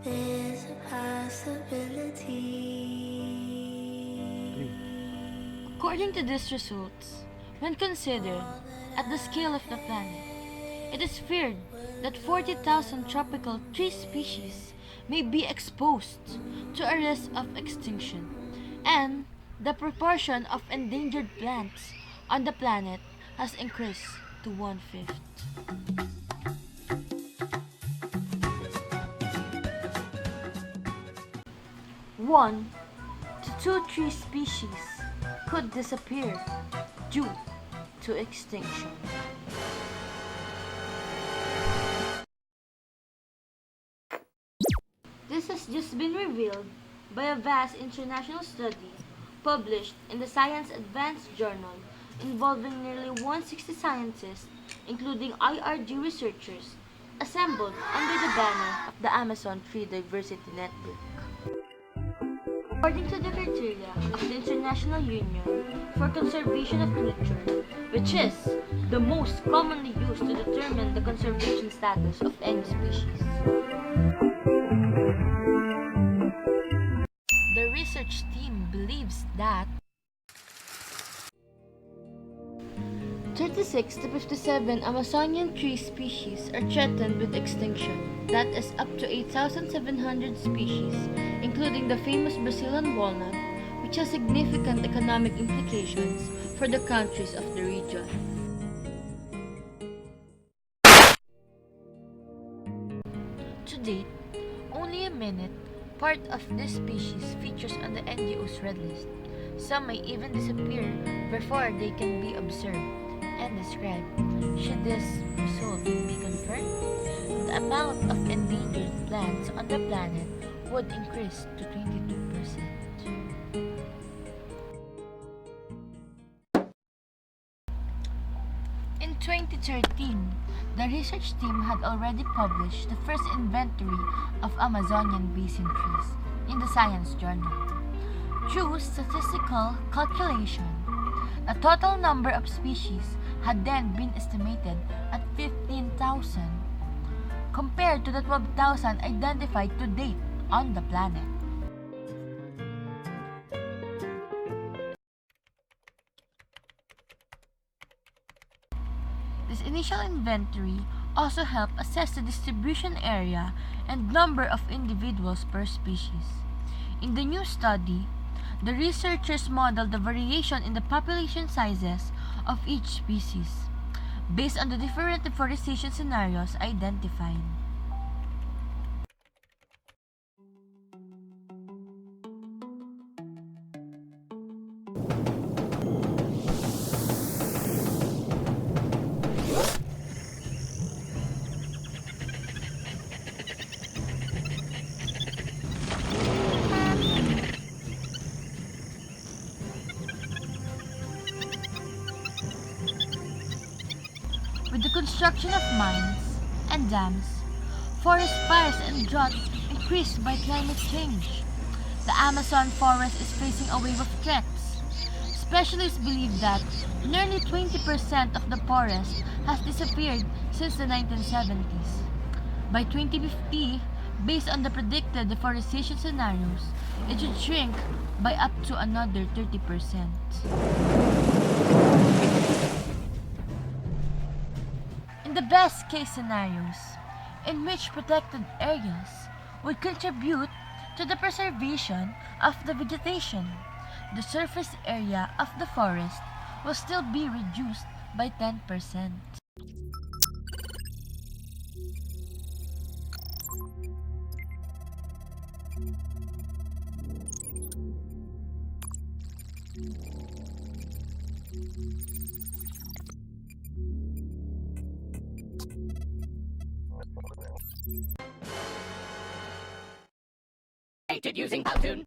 There's a possibility. According to these results, when considered at the scale of the planet, it is feared that 40,000 tropical tree species may be exposed to a risk of extinction, and the proportion of endangered plants on the planet has increased to 1/5. 1 to 2 tree species could disappear due to extinction. This has just been revealed by a vast international study published in the Science Advanced Journal involving nearly 160 scientists, including IRG researchers, assembled under the banner of the Amazon Tree Diversity Network. According to the criteria of the International Union for Conservation of Nature, which is the most commonly used to determine the conservation status of any species, the research team believes that 36 to 57 Amazonian tree species are threatened with extinction. That is up to 8,700 species, including the famous Brazilian walnut, which has significant economic implications for the countries of the region. To date, only a minute part of this species features on the NGO's red list. Some may even disappear before they can be observed and described. Should this result be confirmed, the amount of endangered plants on the planet would increase to 22%. In 2013, the research team had already published the first inventory of Amazonian basin trees in the Science Journal. Through statistical calculation, the total number of species had then been estimated at 15,000, compared to the 12,000 identified to date on the planet. This initial inventory also helped assess the distribution area and number of individuals per species. In the new study, the researchers modeled the variation in the population sizes of each species based on the different deforestation scenarios identified. With the construction of mines and dams, forest fires and drought increased by climate change, the Amazon forest is facing a wave of threats. Specialists believe that nearly 20% of the forest has disappeared since the 1970s. By 2050, based on the predicted deforestation scenarios, it should shrink by up to another 30%. In the best case scenarios, in which protected areas would contribute to the preservation of the vegetation, the surface area of the forest will still be reduced by 10%. Using Powtoon.